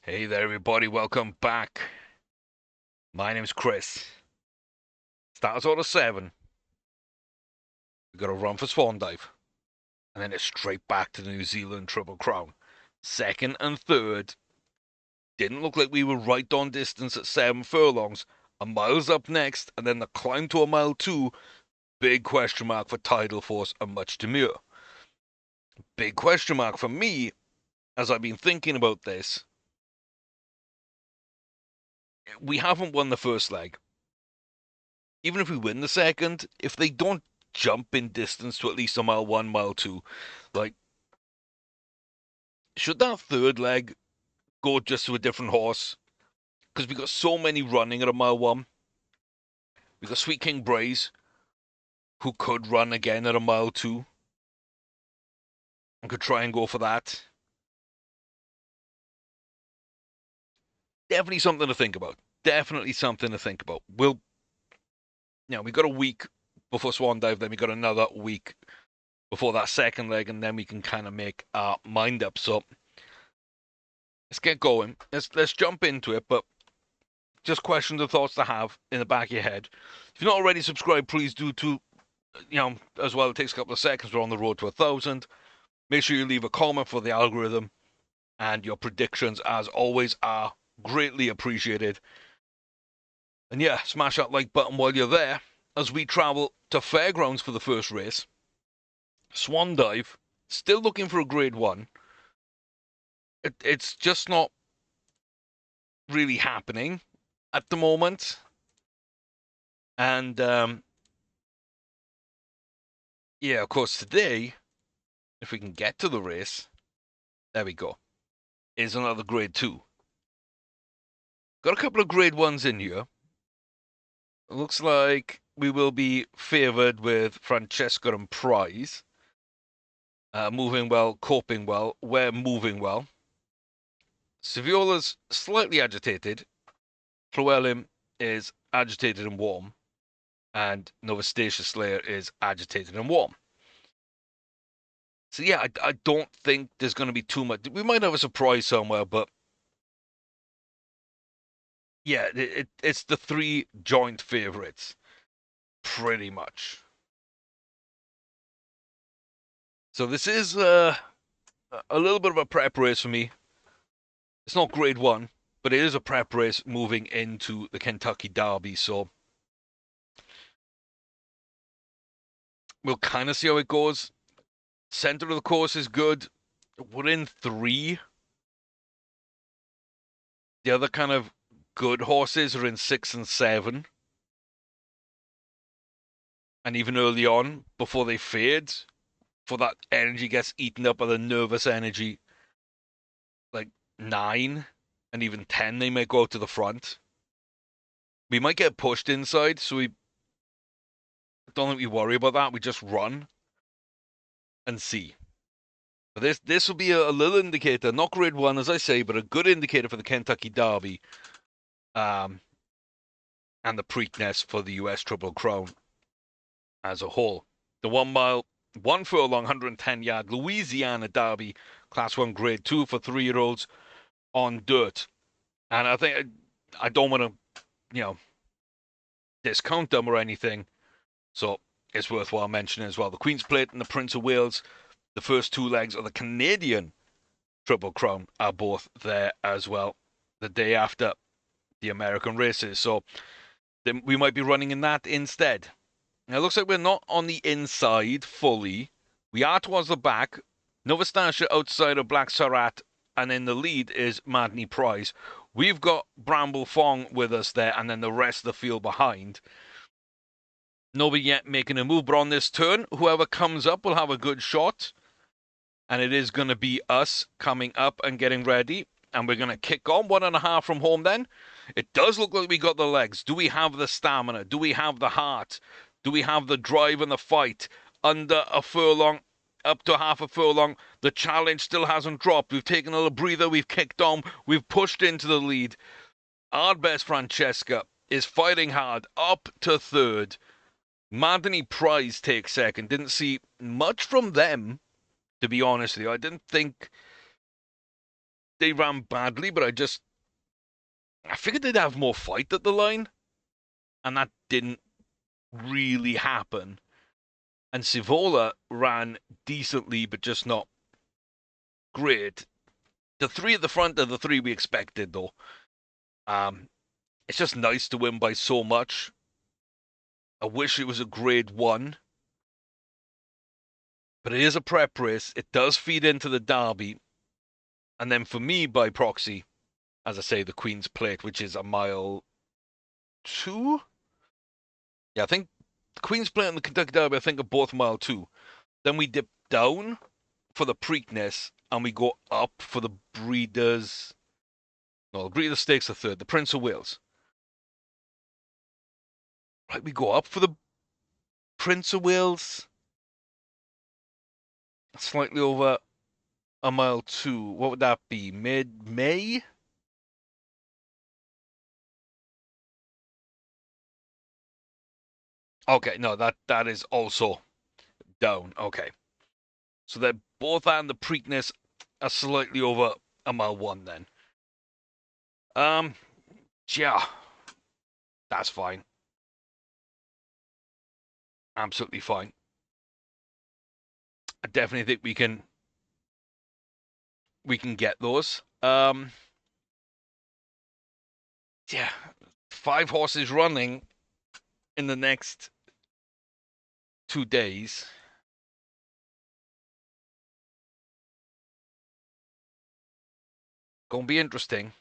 Hey there, everybody. Welcome back. My name's Chris. Starts order 7. We got to run for Swan Dive. And then it's straight back to the New Zealand Triple Crown. Second and third. Didn't look like we were right on distance at 7 furlongs. A mile's up next, and then the climb to a mile 2. Big question mark for tidal force and much demur. Big question mark for me, as I've been thinking about this. We haven't won the first leg. Even if we win the second, if they don't jump in distance to at least a mile 1, mile 2, like, should that third leg go just to a different horse? Because we got so many running at a mile 1. We got Sweet King Braze, who could run again at a mile 2 and could try and go for that. Definitely something to think about. Definitely something to think about. We got a week before Swan Dive, then we got another week before that second leg, and then we can kind of make our mind up. So let's get going. Let's jump into it, but just questions and thoughts to have in the back of your head. If you're not already subscribed, please do too. As well, it takes a couple of seconds. We're on the road to 1,000. Make sure you leave a comment for the algorithm, and your predictions, as always, are greatly appreciated. And yeah, smash that like button while you're there as we travel to Fairgrounds for the first race. Swan Dive, still looking for a grade 1. It's just not really happening at the moment. And yeah, of course, today, if we can get to the race, there we go, is another grade 2. Got a couple of grade 1s in here. It looks like we will be favoured with Francesca and Prize. Moving well, coping well, we're moving well. Saviola's slightly agitated. Llewellyn is agitated and warm. And Novastacia Slayer is agitated and warm. So yeah, I don't think there's going to be too much. We might have a surprise somewhere, but yeah, it's the 3 joint favourites, pretty much. So this is a little bit of a prep race for me. It's not grade 1, but it is a prep race moving into the Kentucky Derby, so we'll kind of see how it goes. Center of the course is good. We're in 3. The other kind of good horses are in 6 and 7. And even early on, before they fade, before that energy gets eaten up by the nervous energy, like 9 and even 10, they may go to the front. We might get pushed inside, so we don't think we worry about that. We just run and see. But this will be a little indicator, not grade 1, as I say, but a good indicator for the Kentucky Derby, and the Preakness for the US Triple Crown as a whole. The 1 mile, 1 furlong, 110-yard Louisiana Derby, Class 1 Grade 2 for 3-year-olds on dirt. And I think I don't want to, discount them or anything. So it's worthwhile mentioning as well. The Queen's Plate and the Prince of Wales, the first 2 legs of the Canadian Triple Crown, are both there as well the day after the American races. So then we might be running in that instead. Now, it looks like we're not on the inside fully. We are towards the back. Novastacia outside of Black Sarat, and in the lead is Madney Prize. We've got Bramble Fong with us there, and then the rest of the field behind. Nobody yet making a move, but on this turn, whoever comes up will have a good shot. And it is going to be us coming up and getting ready. And we're going to kick on 1.5 from home then. It does look like we got the legs. Do we have the stamina? Do we have the heart? Do we have the drive and the fight? Under a furlong, up to half a furlong, the challenge still hasn't dropped. We've taken a little breather. We've kicked on. We've pushed into the lead. Our best Francesca is fighting hard up to third. Madney Prize takes second. Didn't see much from them, to be honest with you. I didn't think they ran badly, but I figured they'd have more fight at the line, and that didn't really happen. And Sivola ran decently, but just not great. The three at the front are the three we expected, though. It's just nice to win by so much. I wish it was a grade 1, but it is a prep race. It does feed into the Derby. And then for me, by proxy, as I say, the Queen's Plate, which is a mile 2? Yeah, I think the Queen's Plate and the Kentucky Derby, I think, are both mile 2. Then we dip down for the Preakness, and we go up for the Breeders'... No, the Breeders' Stakes are third. The Prince of Wales. Right, we go up for the Prince of Wales. Slightly over a mile 2. What would that be? Mid-May? Okay, no, that is also down. Okay. So they're both and the Preakness are slightly over a mile 1 then. Yeah. That's fine. Absolutely fine. I definitely think we can get those. Yeah. 5 horses running in the next 2 days. Gonna be interesting.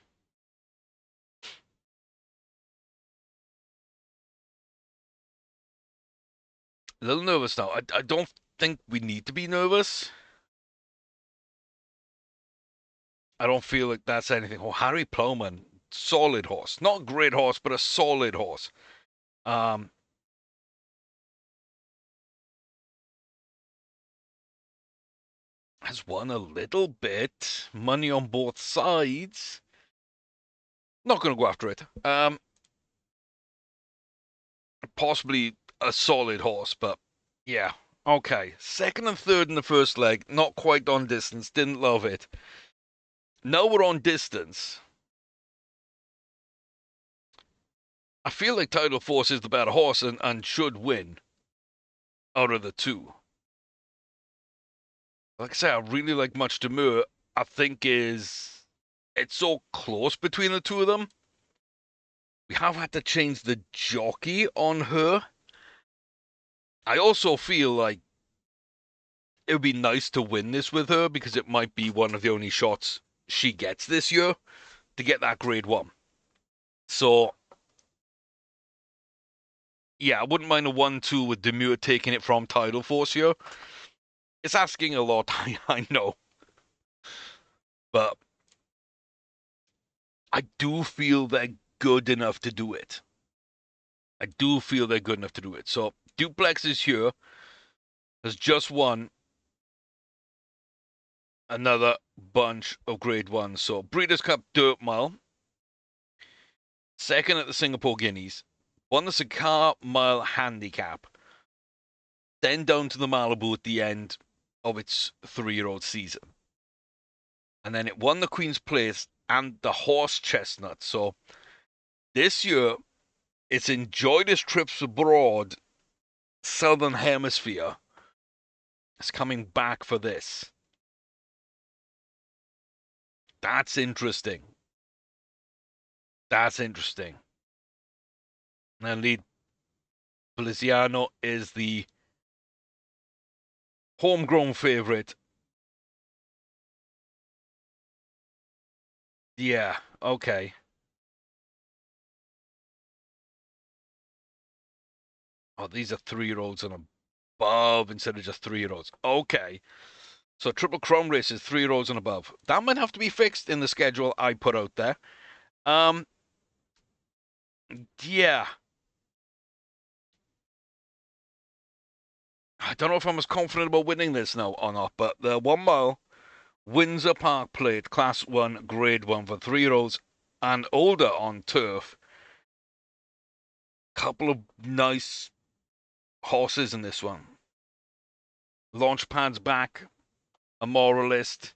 A little nervous now. I don't think we need to be nervous. I don't feel like that's anything. Oh, Harry Plowman, solid horse. Not a great horse, but a solid horse. Has won a little bit. Money on both sides. Not going to go after it. Possibly a solid horse, but yeah. Okay. Second and third in the first leg. Not quite on distance. Didn't love it. Now we're on distance. I feel like Title Force is the better horse and should win out of the two. Like I say, I really like Much Demure. I think it's so close between the two of them. We have had to change the jockey on her. I also feel like it would be nice to win this with her because it might be one of the only shots she gets this year to get that grade 1. So, yeah, I wouldn't mind a 1-2 with Demure taking it from Tidal Force here. It's asking a lot, I know. But I do feel they're good enough to do it. I do feel they're good enough to do it. So, Duplex is here. Has just won another bunch of grade 1. So, Breeders' Cup Dirt Mile. Second at the Singapore Guineas. Won the Cigar Mile Handicap. Then down to the Malibu at the end of its 3-year-old season. And then it won the Queen's Place and the Horse Chestnut. So this year, it's enjoyed its trips abroad, Southern Hemisphere. It's coming back for this. That's interesting. That's interesting. And lead Poliziano is the homegrown favorite. Yeah, okay. Oh, these are 3-year-olds and above instead of just 3-year-olds. Okay. So Triple Crown race is 3-year-olds and above. That might have to be fixed in the schedule I put out there. Yeah. I don't know if I'm as confident about winning this now or not, but the 1 mile Windsor Park Plate, Class 1, Grade 1 for 3-year-olds and older on turf. Couple of nice horses in this one. Launchpad's back, a moralist.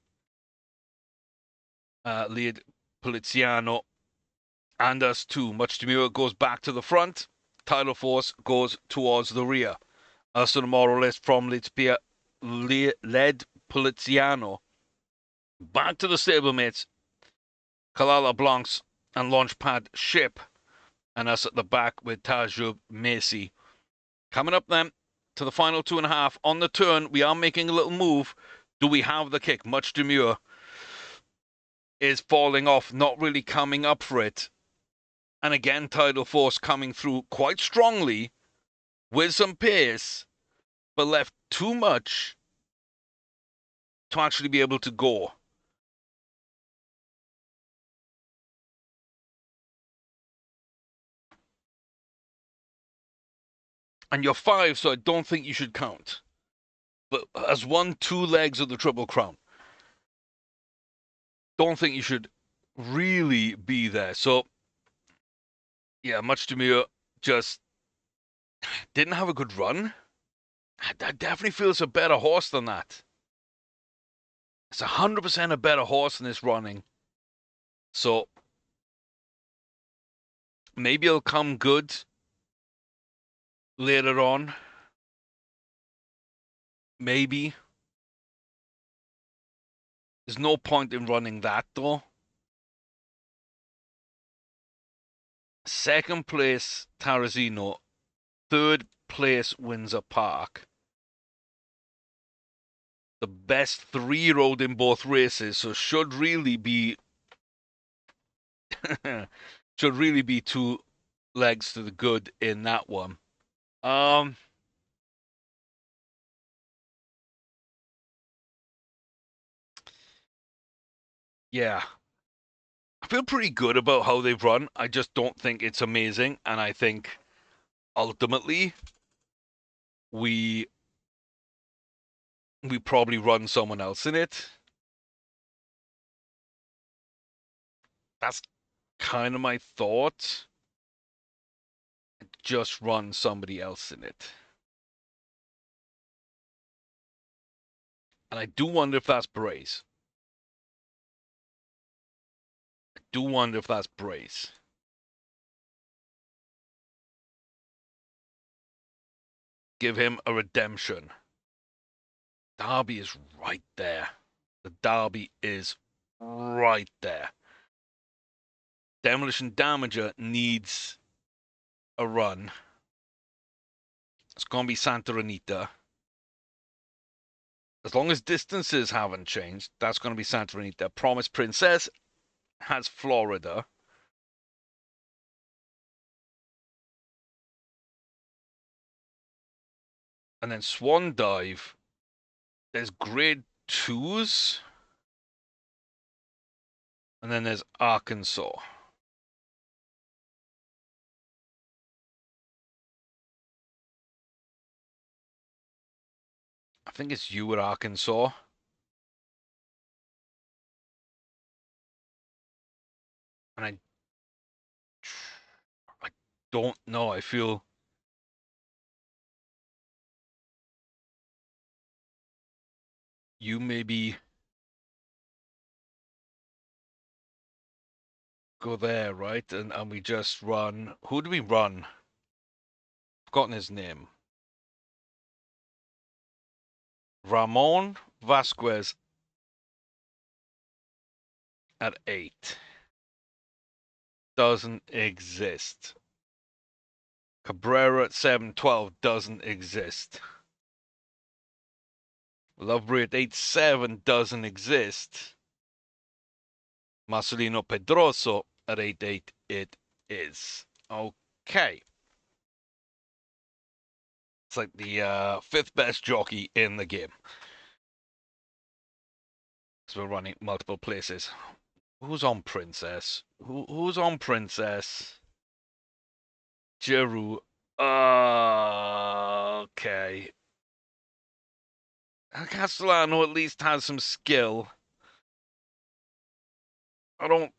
lead Poliziano and us too. Much Demure goes back to the front. Tidal Force goes towards the rear. Aston Morales from Lizpia led Poliziano back to the stablemates. Kalala Blancs and Launchpad Ship, and us at the back with Tajub Macy. Coming up then to the final 2.5. On the turn, we are making a little move. Do we have the kick? Much Demure is falling off, not really coming up for it. And again, Tidal Force coming through quite strongly with some pace, but left too much to actually be able to go. And you're 5, so I don't think you should count. But as 1, 2 legs of the Triple Crown, don't think you should really be there. So, yeah, Much Demure just didn't have a good run. I definitely feel it's a better horse than that. It's 100% a better horse than this running. So, maybe it'll come good later on. Maybe. There's no point in running that, though. Second place, Tarazino. Third place, Windsor Park. The best 3-year-old in both races, so should really be 2 legs to the good in that one. Yeah. I feel pretty good about how they've run. I just don't think it's amazing, and I think ultimately we probably run someone else in it. That's kind of my thought. Just run somebody else in it. And I do wonder if that's Braze. Give him a redemption. Derby is right there. The Derby is right there. Demolition Damager needs a run. It's going to be Santa Anita. As long as distances haven't changed, that's going to be Santa Anita. Promise Princess has Florida. And then Swan Dive, there's grade 2s. And then there's Arkansas. I think it's you at Arkansas. And I don't know. I feel you maybe go there, right? And we just run. Who do we run? Forgotten his name. Ramon Vasquez at 8. Doesn't exist. Cabrera at 7-12 doesn't exist. Lovebury at 8-7 doesn't exist. Marcelino Pedroso at 8-8 it is. Okay. It's like the 5th best jockey in the game. So we're running multiple places. Who's on Princess? Who's on Princess? Jeru. Okay. Castellano at least has some skill. I don't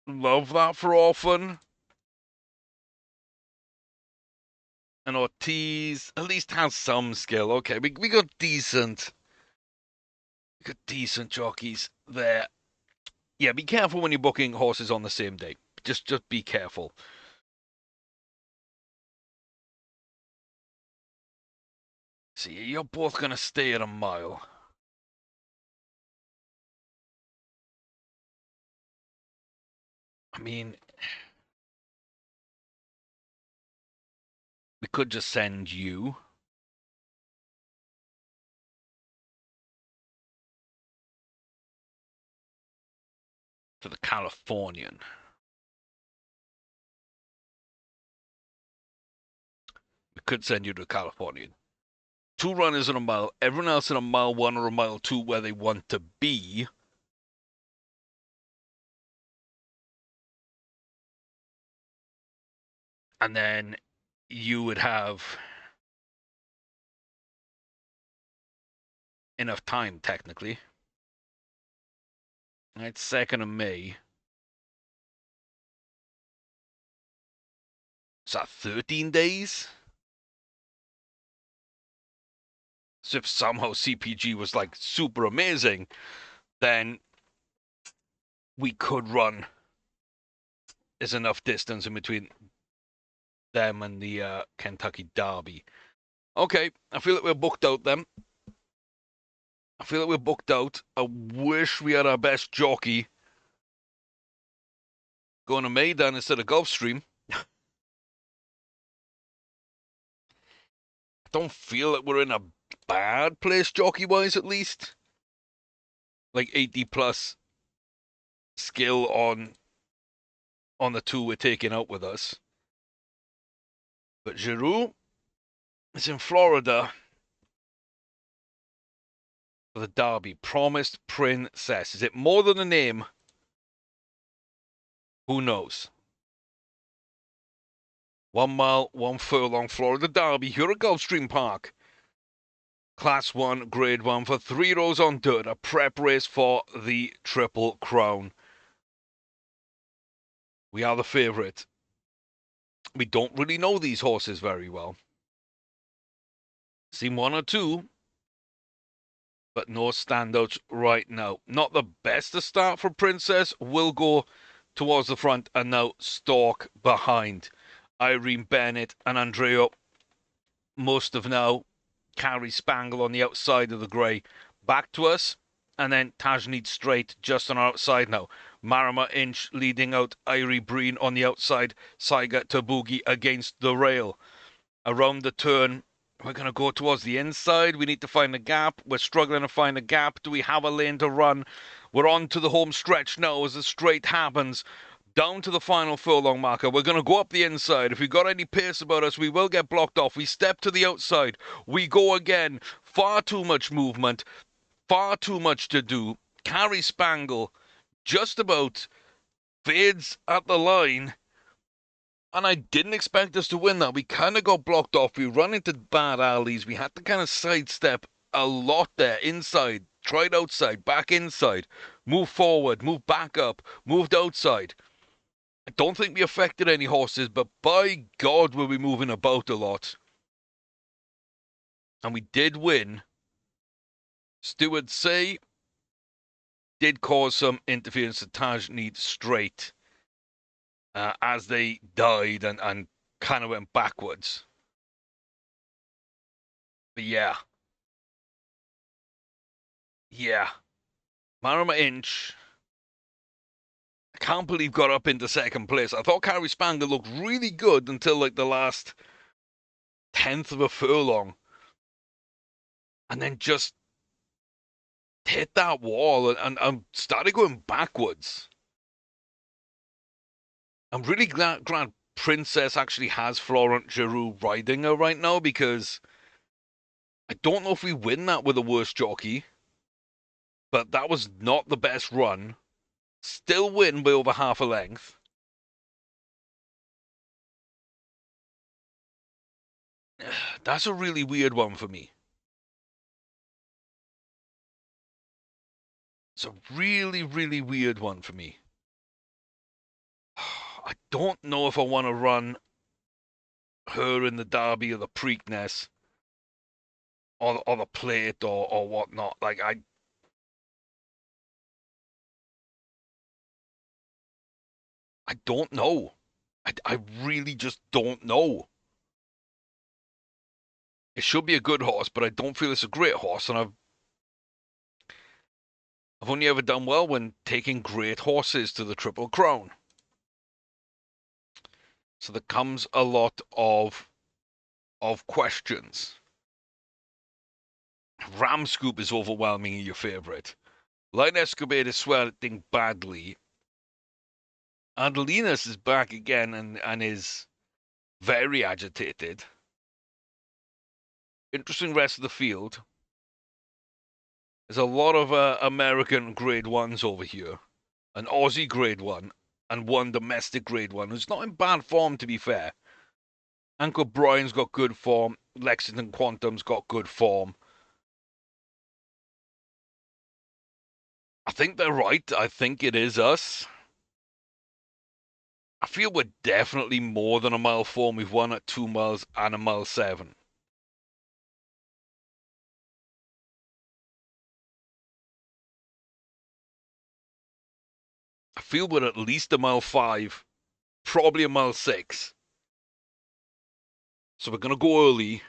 love that for often. And Ortiz at least has some skill. Okay, we got decent. We got decent jockeys there. Yeah, be careful when you're booking horses on the same day. Just be careful. See, you're both gonna stay at a mile. I mean, we could just send you. To the Californian. We could send you to the Californian. 2 runners in a mile, everyone else in a mile 1 or a mile 2 where they want to be. And then you would have enough time, technically. It's 2nd of May. Is that 13 days? So if somehow CPG was like super amazing, then we could run. There's enough distance in between them and the Kentucky Derby. Okay, I feel like we're booked out then. I feel like we're booked out. I wish we had our best jockey going to Maidan instead of Gulfstream. I don't feel like we're in a bad place jockey-wise, at least. Like 80 plus skill on the 2 we're taking out with us. But Giroux is in Florida for the Derby. Promised Princess. Is it more than a name? Who knows? 1 mile, 1 furlong, Florida Derby here at Gulfstream Park. Class 1, Grade 1 for 3 rows on dirt. A prep race for the Triple Crown. We are the favourite. We don't really know these horses very well. Seen 1 or 2, but no standouts right now. Not the best to start for Princess. Will go towards the front and now stalk behind. Irene Bennett and Andrea must have now carry Spangle on the outside of the grey. Back to us, and then Tajneed straight just on our outside now. Marama Inch leading out Irie Breen on the outside. Saiga Tabugi against the rail. Around the turn, we're going to go towards the inside. We need to find a gap. We're struggling to find a gap. Do we have a lane to run? We're on to the home stretch now as the straight happens. Down to the final furlong marker. We're going to go up the inside. If we've got any pace about us, we will get blocked off. We step to the outside. We go again. Far too much movement. Far too much to do. Carrie Spangle just about fades at the line. And I didn't expect us to win that. We kind of got blocked off. We run into bad alleys. We had to kind of sidestep a lot there. Inside, tried outside, back inside. Move forward, move back up, moved outside. I don't think we affected any horses, but by God were we moving about a lot. And we did win. Stewart say did cause some interference to Tajneed straight as they died and kind of went backwards. But yeah. Marama Inch, I can't believe got up into 2nd place. I thought Carrie Spangle looked really good until like the last 10th of a furlong. And then just hit that wall and started going backwards. I'm really glad Princess actually has Florent Giroux riding her right now, because I don't know if we win that with a worse jockey, but that was not the best run. Still win by over half a length. That's a really weird one for me. It's a really, really weird one for me. I don't know if I want to run her in the Derby or the Preakness or the Plate or whatnot. Like, I don't know. I really just don't know. It should be a good horse, but I don't feel it's a great horse, and I've only ever done well when taking great horses to the Triple Crown. So there comes a lot of questions. Ram Scoop is overwhelmingly your favorite. Light Escapade is sweating badly. Adelinas is back again and is very agitated. Interesting rest of the field. There's a lot of American grade ones over here. An Aussie grade one and one domestic grade one who's not in bad form, to be fair. Uncle Brian's got good form. Lexington Quantum's got good form. I think they're right. I think it is us. I feel we're definitely more than a mile 4. We've won at 2 miles and a mile 7. I feel we're at least a mile 5, probably a mile 6. So we're going to go early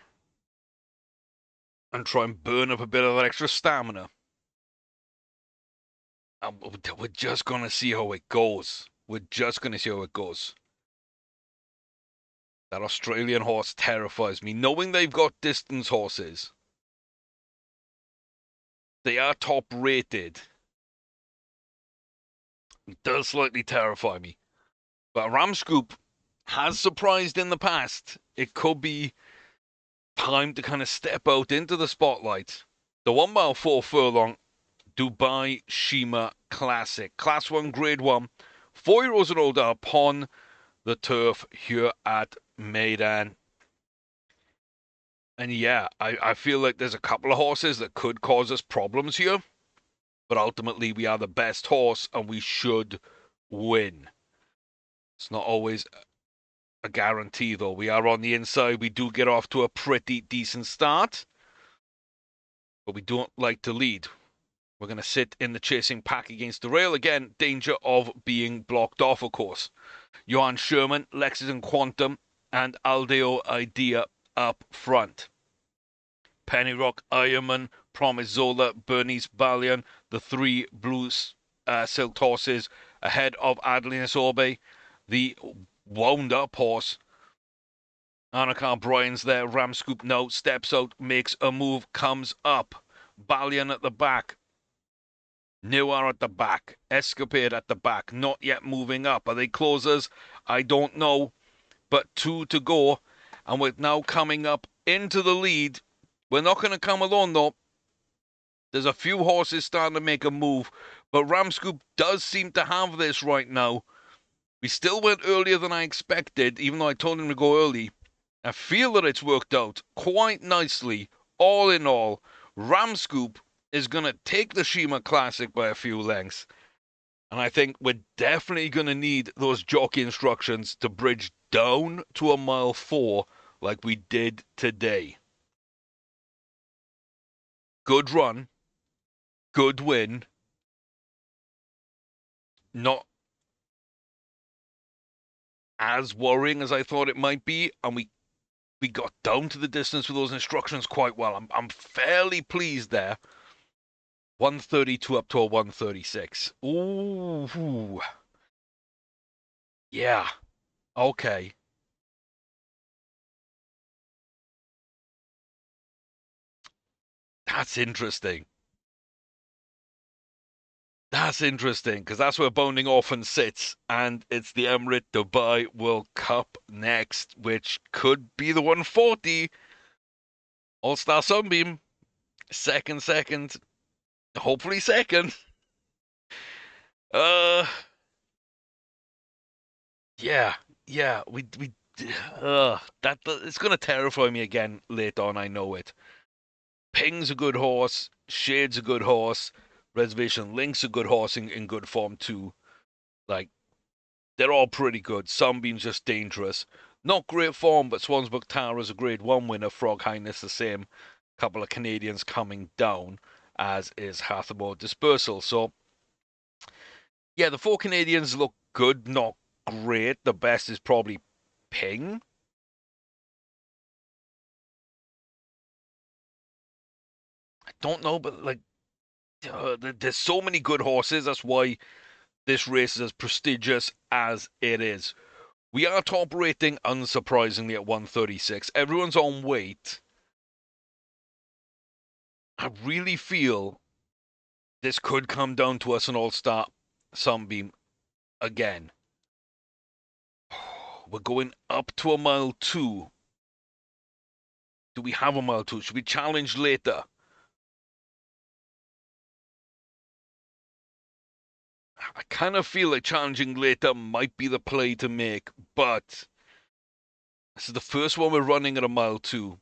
and try and burn up a bit of that extra stamina. And we're just going to see how it goes. We're just going to see how it goes. That Australian horse terrifies me. Knowing they've got distance horses, they are top rated. It does slightly terrify me. But Ramscoop has surprised in the past. It could be time to kind of step out into the spotlight. The 1 mile 4 furlong Dubai Shima Classic. Class 1, Grade 1. 4-year-olds and older upon the turf here at Meydan. And yeah, I feel like there's a couple of horses that could cause us problems here. But ultimately, we are the best horse and we should win. It's not always a guarantee, though. We are on the inside. We do get off to a pretty decent start. But we don't like to lead. We're going to sit in the chasing pack against the rail. Again, danger of being blocked off, of course. Johan Sherman, Lexington Quantum, and Aldeo Idea up front. Penny Rock, Ironman, Promise Zola, Bernice Balian, the 3 blue silk horses ahead of Adeline Sorbe, the wound-up horse. Anakar Bryans there, Ramscoop now steps out, makes a move, comes up. Balian at the back. Noir at the back. Escapade at the back. Not yet moving up. Are they closers? I don't know. But 2 to go. And we're now coming up into the lead. We're not going to come alone, though. There's a few horses starting to make a move. But Ramscoop does seem to have this right now. We still went earlier than I expected, even though I told him to go early. I feel that it's worked out quite nicely. All in all, Ramscoop is going to take the Shima Classic by a few lengths. And I think we're definitely going to need those jockey instructions to bridge down to a mile 4 like we did today. Good run. Good win. Not as worrying as I thought it might be. And we got down to the distance with those instructions quite well. I'm fairly pleased there. 132 up to a 136. Ooh. Yeah. Okay. That's interesting. That's interesting because that's where Bounding Orphan sits, and it's the Emirate Dubai World Cup next, which could be the 140 All-Star Sunbeam. Second, hopefully second. Uh, yeah, that it's gonna terrify me again later on. I know it. Ping's a good horse. Shade's a good horse. Reservation Link's a good horse in good form too. Like, they're all pretty good. Sunbeam's just dangerous. Not great form, but Swansburg Tara's a grade 1 winner. Frog Highness the same. Couple of Canadians coming down, as is Hathamore Dispersal. So, yeah, the 4 Canadians look good. Not great. The best is probably Ping. I don't know, but like, there's so many good horses. That's why this race is as prestigious as it is. We are top rating, unsurprisingly, at 136. Everyone's on weight. I really feel this could come down to us an all-star Sunbeam again. We're going up to a mile 2. Do we have a mile 2? Should we challenge later? I kind of feel like challenging later might be the play to make, but this is the first one we're running at a mile 2.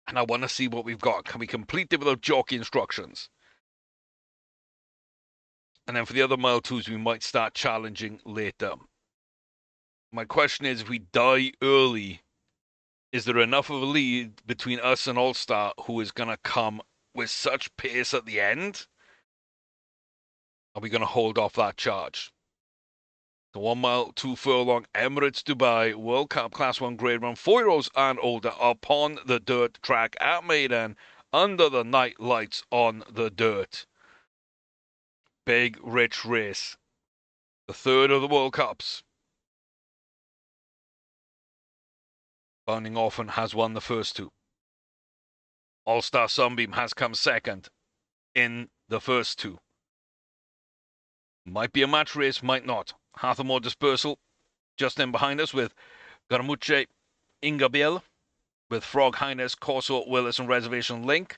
And I want to see what we've got. Can we complete it without jockey instructions? And then for the other mile 2s, we might start challenging later. My question is, if we die early, is there enough of a lead between us and All-Star who is going to come with such pace at the end? Are we going to hold off that charge? The 1 mile, 2 furlong Emirates Dubai World Cup Class 1 Grade 1 4-year-olds and older upon the dirt track at Maidan under the night lights on the dirt. Big, rich race. The third of the World Cups. Bounding Orphan has won the first 2. All-Star Sunbeam has come second in the first 2. Might be a match race, might not. Hathamore Dispersal just in behind us with Garmuche Ingabiel, with Frog Highness, Corso, Willis, and Reservation Link.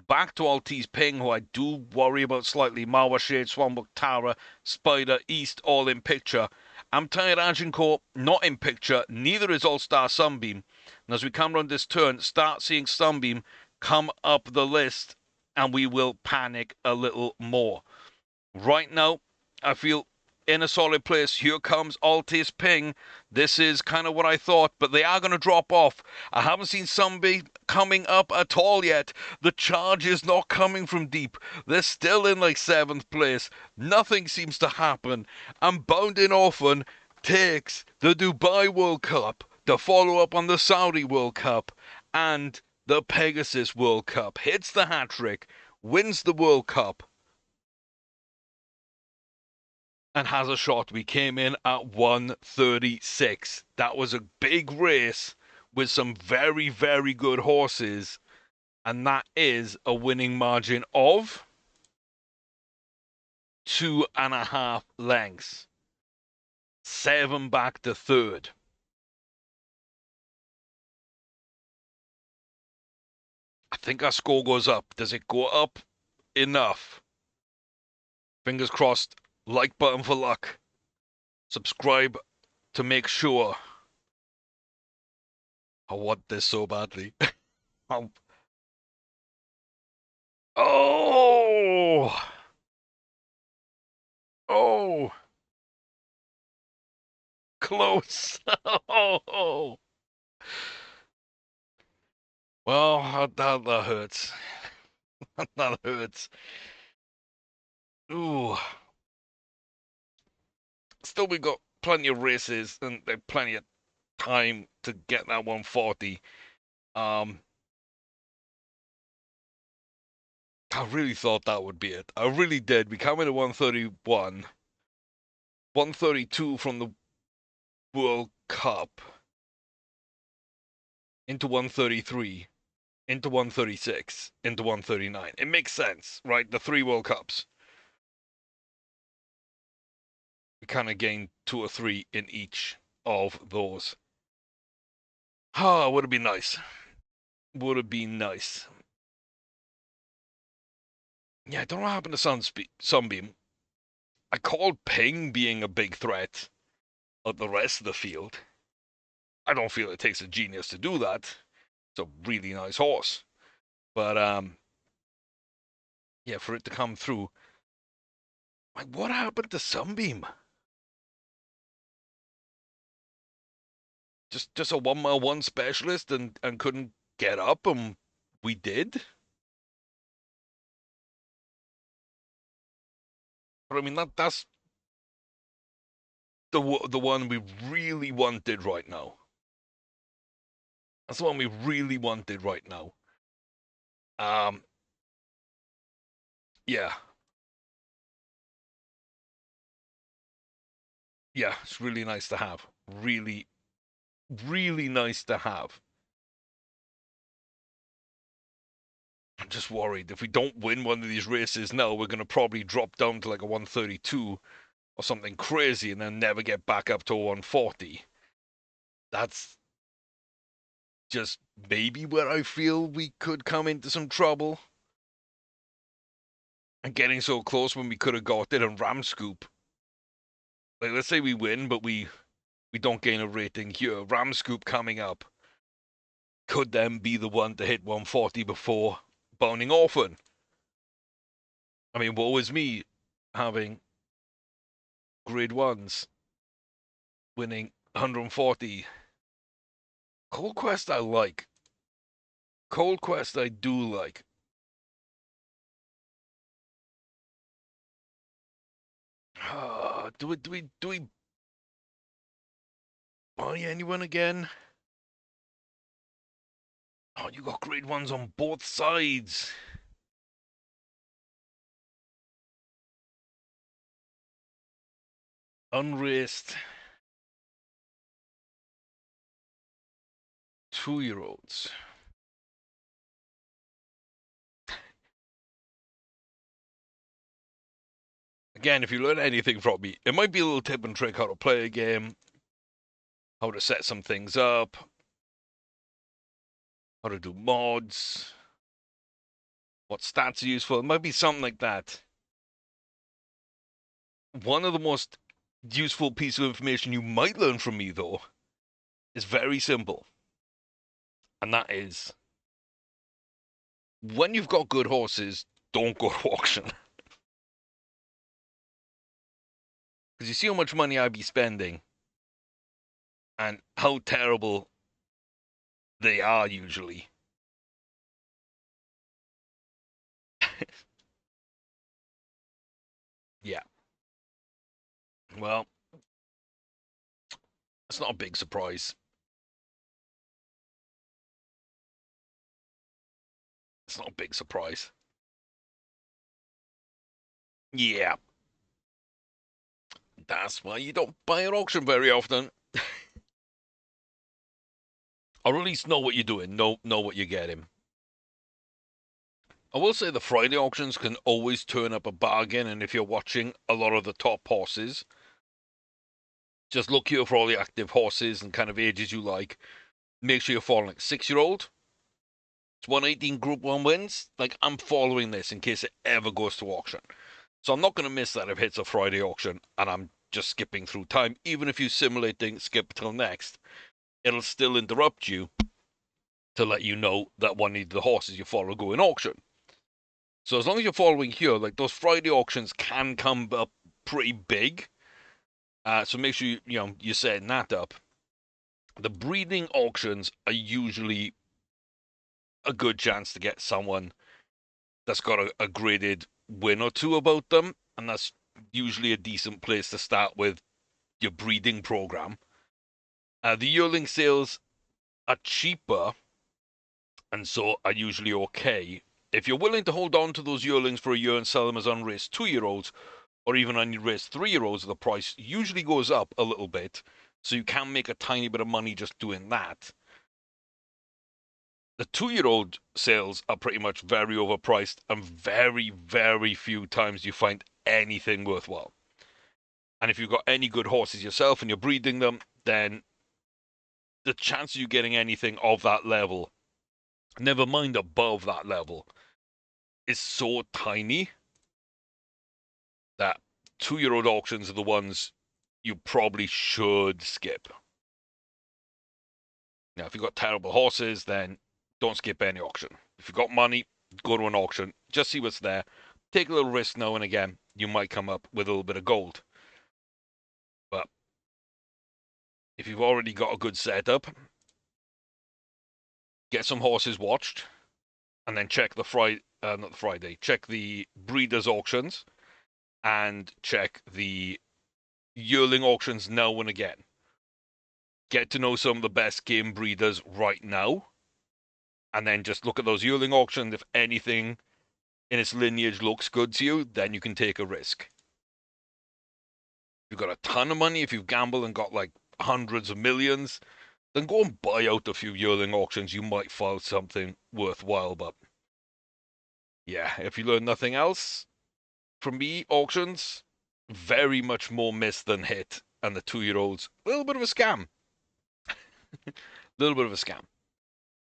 Back to Altice Ping, who I do worry about slightly. Marwa Shade, Swanbook Tara, Spider, East, all in picture. I'm tired Agincourt, not in picture. Neither is All-Star Sunbeam. And as we come around this turn, start seeing Sunbeam come up the list, and we will panic a little more. Right now, I feel in a solid place. Here comes Altice Ping. This is kind of what I thought, but they are going to drop off. I haven't seen Sunbeam coming up at all yet. The charge is not coming from deep. They're still in like 7th place. Nothing seems to happen. And Bounding Orphan takes the Dubai World Cup, the follow-up on the Saudi World Cup, and the Pegasus World Cup. Hits the hat-trick, wins the World Cup, and has a shot. We came in at 136. That was a big race with some very, very good horses. And that is a winning margin of 2.5 lengths. 7 back to third. I think our score goes up. Does it go up enough? Fingers crossed. Like button for luck. Subscribe to make sure. I want this so badly. Oh! Oh! Close. Oh! Well, that hurts. That hurts. Ooh. Still, we got plenty of races and plenty of time to get that 140. I really thought that would be it. I really did. We come in at 131. 132 from the World Cup. Into 133. Into 136. Into 139. It makes sense, right? The 3 World Cups. We kind of gained 2 or 3 in each of those. Ah, would have been nice. Would have been nice. Yeah, I don't know what happened to Sunbeam. I called Ping being a big threat of the rest of the field. I don't feel it takes a genius to do that. It's a really nice horse. But, yeah, for it to come through. Like, what happened to Sunbeam? Just a 1 mile 1 specialist and couldn't get up, and we did? But I mean, that's the one we really wanted right now. That's the one we really wanted right now. Um, yeah, yeah, it's really nice to have. Really, really nice to have. I'm just worried if we don't win one of these races now, we're going to probably drop down to like a 132 or something crazy and then never get back up to a 140. That's just maybe where I feel we could come into some trouble. And getting so close when we could have got it and ram scoop. Like, let's say we win, but we don't gain a rating here. Ram scoop coming up could then be the one to hit 140 before bounding orphan. I mean, woe is me having grade ones winning 140. Cold Quest I like. Cold Quest I do like. Do we buy anyone again? Oh, you got grade ones on both sides. Unraced 2-year-olds. Again, if you learn anything from me, it might be a little tip and trick how to play a game, how to set some things up, how to do mods, what stats are useful. It might be something like that. One of the most useful pieces of information you might learn from me, though, is very simple. And that is, when you've got good horses, don't go to auction. Because you see how much money I'd be spending and how terrible they are usually. Yeah. Well, it's not a big surprise. It's not a big surprise. Yeah. That's why you don't buy at auction very often. Or at least know what you're doing. Know what you're getting. I will say the Friday auctions can always turn up a bargain, and if you're watching a lot of the top horses, just look here for all the active horses and kind of ages you like. Make sure you're following like 6-year-old. It's 118 Group 1 wins. Like, I'm following this in case it ever goes to auction. So I'm not going to miss that if it hits a Friday auction and I'm just skipping through time. Even if you simulate things, skip till next, it'll still interrupt you to let you know that one of the horses you follow go in auction. So as long as you're following here, like those Friday auctions can come up pretty big. So make sure you're setting that up. The breeding auctions are usually a good chance to get someone that's got a graded win or two about them, and that's usually a decent place to start with your breeding program. The yearling sales are cheaper and so are usually okay. If you're willing to hold on to those yearlings for a year and sell them as unraced 2-year-olds or even unraced 3-year-olds, the price usually goes up a little bit, so you can make a tiny bit of money just doing that. The 2-year-old sales are pretty much very overpriced, and very, very few times you find anything worthwhile. And if you've got any good horses yourself and you're breeding them, then the chance of you getting anything of that level, never mind above that level, is so tiny that 2-year-old auctions are the ones you probably should skip. Now, if you've got terrible horses, then don't skip any auction. If you've got money, go to an auction. Just see what's there. Take a little risk now and again. You might come up with a little bit of gold. But if you've already got a good setup, get some horses watched, and then check the Friday, not the Friday, check the breeders' auctions. and check the yearling auctions now and again. Get to know some of the best game breeders right now, and then just look at those yearling auctions. If anything in its lineage looks good to you, then you can take a risk. If you've got a ton of money, if you've gambled and got like hundreds of millions, then go and buy out a few yearling auctions. You might find something worthwhile. But yeah, if you learn nothing else from me, auctions, very much more miss than hit. And the 2-year-olds, a little bit of a scam. A little bit of a scam.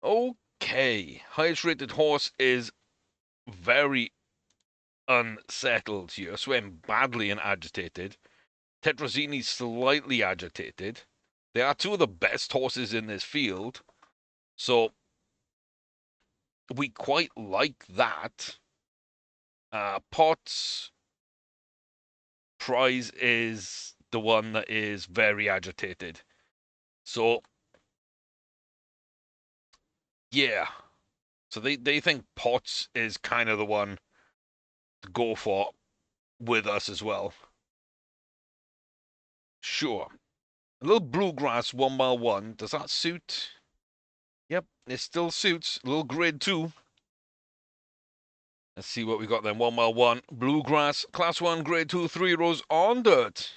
Okay, highest rated horse is very unsettled here. Swim badly and agitated. Tetrazzini's slightly agitated. They are two of the best horses in this field, so we quite like that. Potts Prize is the one that is very agitated. So yeah. So they think Potts is kind of the one to go for with us as well. Sure. A little bluegrass 1 mile 1. Does that suit? Yep, it still suits. A little grade 2. Let's see what we got then. 1 mile 1. Bluegrass, class 1, grade 2, 3 rows on dirt.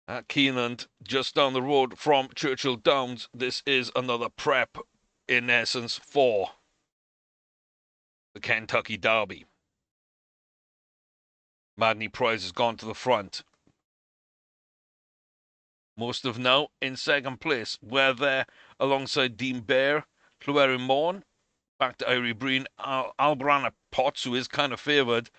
At Keeneland, just down the road from Churchill Downs. This is another prep, in essence, for the Kentucky Derby. Madney Prize has gone to the front. Most of now in second place. We're there alongside Dean Bear, Llewellyn Morn, back to Irie Breen, Albrana Potts, who is kind of favoured.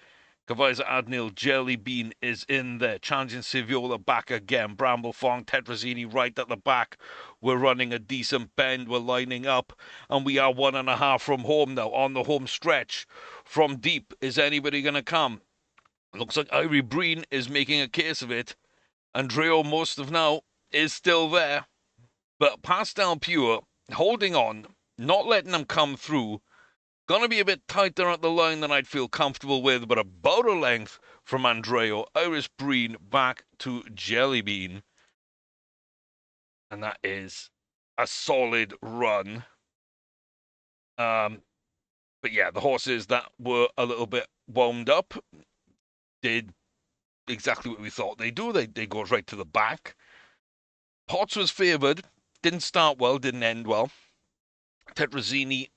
Kavaiza Adnil, Jelly Bean is in there. Challenging Saviola back again. Bramblefong, Tetrazzini right at the back. We're running a decent bend. We're lining up. And we are 1.5 from home now on the home stretch. From deep, is anybody going to come? Looks like Irie Breen is making a case of it. Andreo, most of now, is still there. But Pastel Pure, holding on, not letting them come through. Gonna be a bit tighter at the line than I'd feel comfortable with, but about a length from Andreo. Iris Breen back to Jellybean. And that is a solid run. But yeah, the horses that were a little bit wound up did exactly what we thought they'd do. They go right to the back. Potts was favoured. Didn't start well, didn't end well. Tetrazzini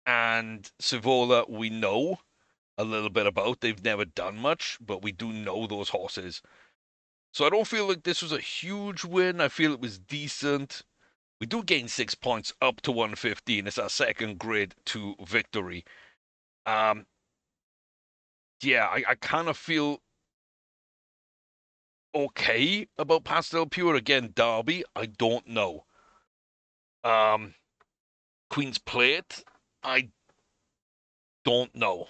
and Savola, we know a little bit about. They've never done much, but we do know those horses. So I don't feel like this was a huge win. I feel it was decent. We do gain 6 points up to 115. It's our second grade 2 victory. Yeah, I kind of feel okay about Pastel Pure. Again, Derby, I don't know. Queen's Plate, I don't know.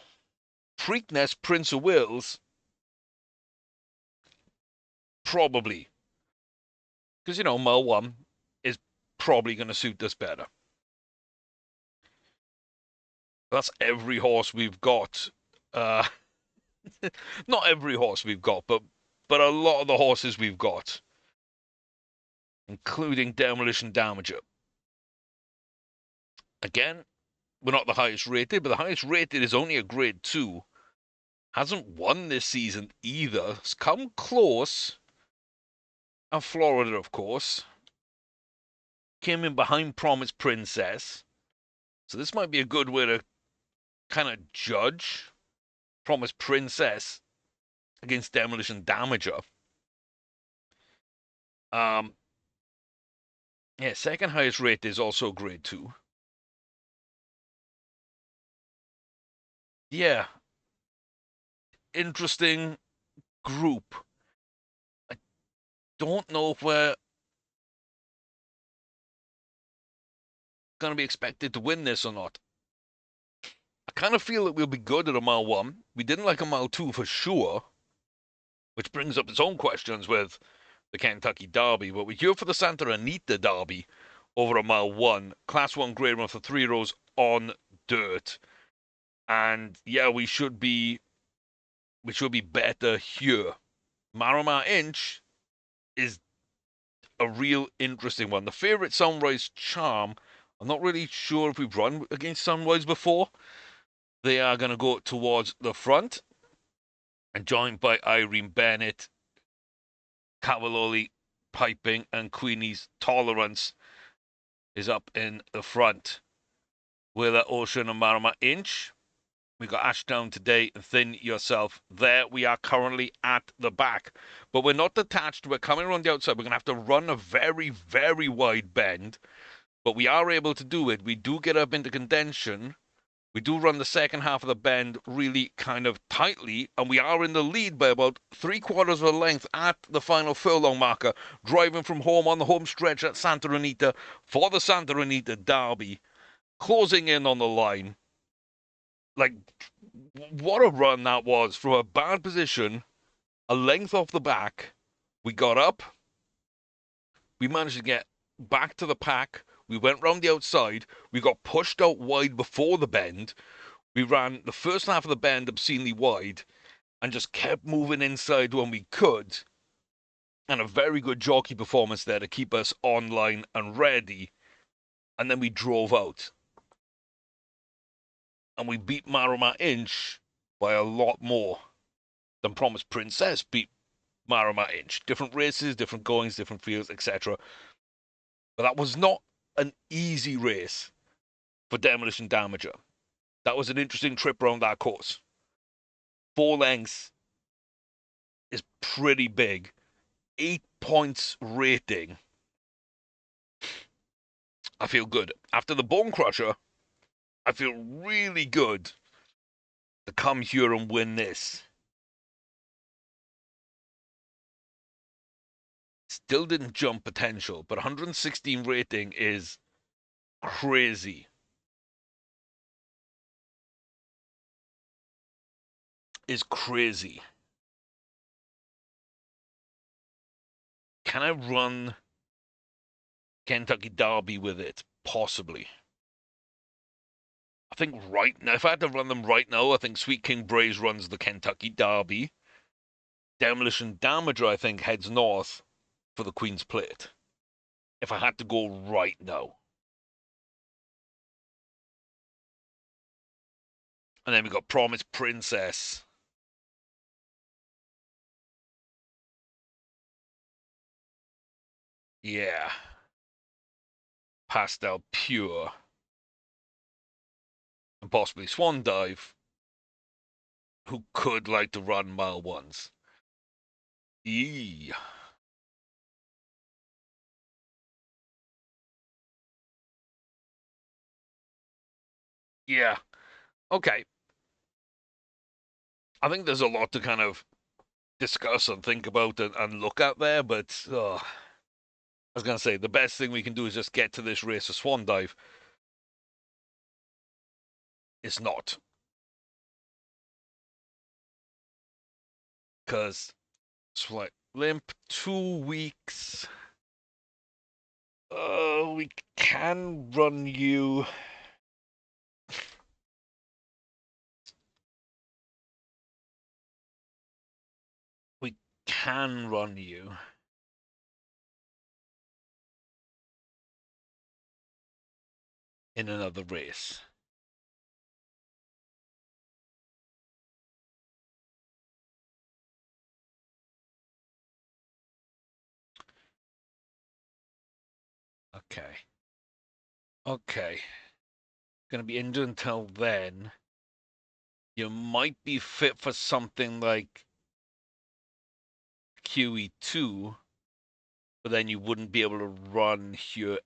Preakness, Prince of Wales, probably. Because, Mile 1 is probably going to suit us better. That's every horse we've got. Not every horse we've got, but a lot of the horses we've got, including Demolition Damager. Again, we're not the highest rated, but the highest rated is only a grade 2. Hasn't won this season either. It's come close. And Florida, of course. Came in behind Promise Princess. So this might be a good way to kind of judge Promise Princess against Demolition Damager. Yeah, second highest rate is also grade 2. Yeah. Interesting group. I don't know if we're going to be expected to win this or not. I kind of feel that we'll be good at a mile 1. We didn't like a mile 2 for sure, which brings up its own questions with the Kentucky Derby. But we're here for the Santa Anita Derby over a mile 1. Class 1 grade 1 for 3 rows on dirt. And yeah, we should be which will be better here. Maramar Inch is a real interesting one. The favorite Sunrise Charm, I'm not really sure if we've run against Sunrise before. They are going to go towards the front and joined by Irene Bennett, Cavaloli Piping, and Queenie's Tolerance is up in the front. Willa Ocean and Marama Inch. We got Ashdown today and Thin Yourself there. We are currently at the back, but we're not detached. We're coming around the outside. We're going to have to run a very, very wide bend, but we are able to do it. We do get up into contention. We do run the second half of the bend really kind of tightly, and we are in the lead by about 3/4 of a length at the final furlong marker, driving from home on the home stretch at Santa Anita for the Santa Anita Derby, closing in on the line. Like, what a run that was. From a bad position, a length off the back, we got up, we managed to get back to the pack, we went round the outside, we got pushed out wide before the bend, we ran the first half of the bend obscenely wide, and just kept moving inside when we could, and a very good jockey performance there to keep us online and ready, and then we drove out. And we beat Marama Inch by a lot more than Promised Princess beat Marama Inch. Different races, different goings, different fields, etc. But that was not an easy race for Demolition Damager. That was an interesting trip around that course. 4 lengths is pretty big. 8 points rating. I feel good. After the Bone Crusher, I feel really good to come here and win this. Still didn't jump potential, but 116 rating is crazy. Is crazy. Can I run Kentucky Derby with it? Possibly. I think right now, if I had to run them right now, I think Sweet King Braze runs the Kentucky Derby. Demolition Damager, I think, heads north for the Queen's Plate. If I had to go right now. And then we got Promised Princess. Yeah. Pastel Pure. And possibly Swan Dive, who could like to run mile ones. Yee. Yeah. Okay. I think there's a lot to kind of discuss and think about and look at there, but I was going to say the best thing we can do is just get to this race of Swan Dive. It's not. Because it's like limp 2 weeks. We can run you. We can run you. In another race. Okay. Okay. Gonna be injured until then. You might be fit for something like QE2, but then you wouldn't be able to run here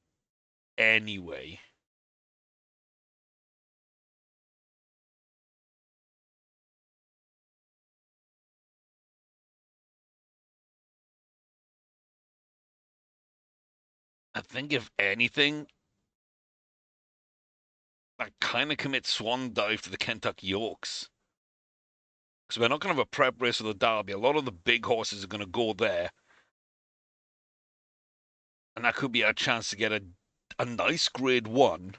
anyway. I think if anything, I kind of commit Swan Dive to the Kentucky Oaks. Because we're not going to have a prep race of the Derby. A lot of the big horses are going to go there. And that could be our chance to get a nice grade 1.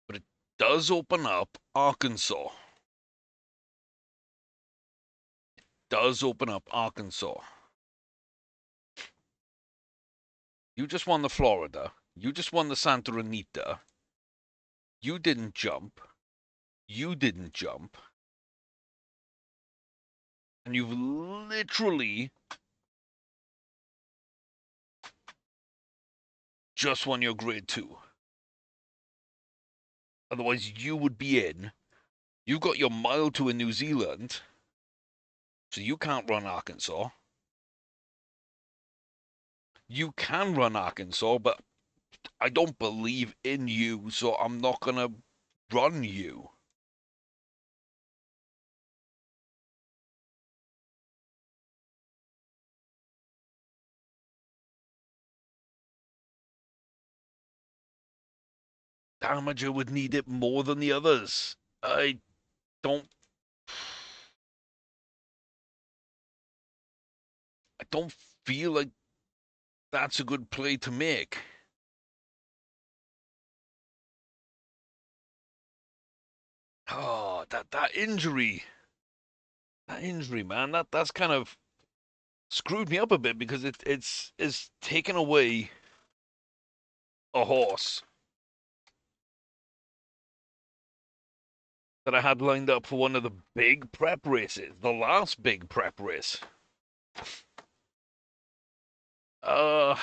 But it does open up Arkansas. Does open up Arkansas. You just won the Florida. You just won the Santa Anita. You didn't jump. You didn't jump. And you've literally just won your grade 2. Otherwise, you would be in. You've got your mile to in New Zealand, so you can't run Arkansas. You can run Arkansas, but I don't believe in you, so I'm not going to run you. Damager would need it more than the others. I don't. I don't feel like that's a good play to make. Oh, that injury. That injury, man. That's kind of screwed me up a bit because it's taken away a horse that I had lined up for one of the big prep races, the last big prep race. Uh,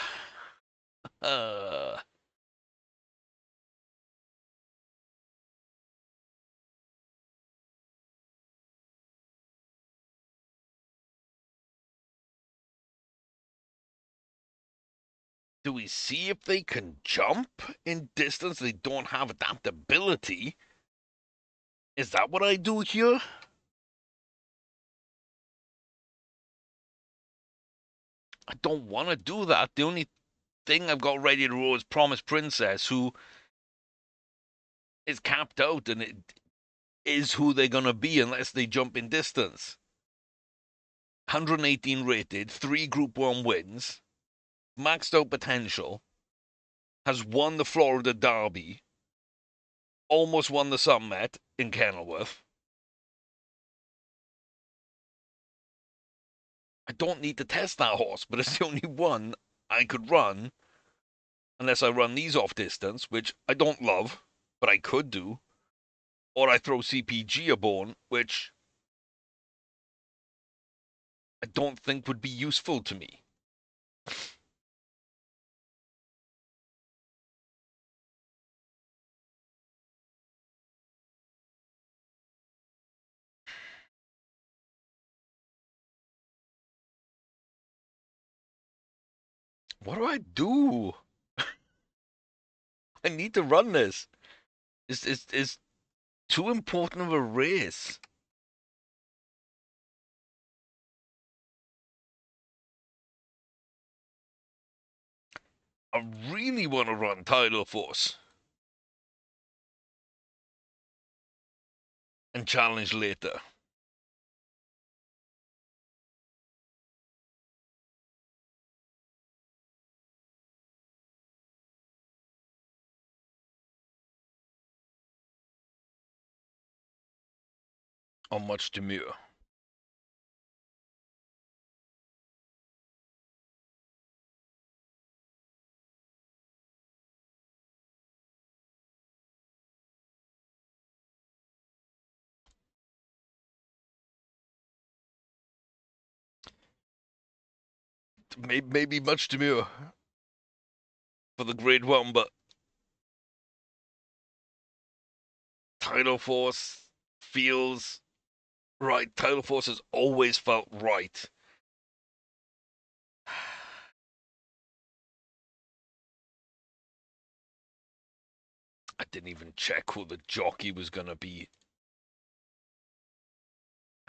uh, do we see if they can jump in distance? They don't have adaptability. Is that what I do here? I don't want to do that. The only thing I've got ready to roll is Promise Princess, who is capped out, and it is who they're going to be unless they jump in distance. 118 rated, 3 Group 1 wins, maxed out potential, has won the Florida Derby, almost won the Summit in Kenilworth. I don't need to test that horse, but it's the only one I could run unless I run these off distance, which I don't love, but I could do. Or I throw CPG a bone, which I don't think would be useful to me. What do I do? I need to run this. It's too important of a race. I really want to run Tidal Force and challenge later. On much demure. Maybe much demure for the grade 1, but Tidal Force feels right. Tidal Force has always felt right. I didn't even check who the jockey was going to be.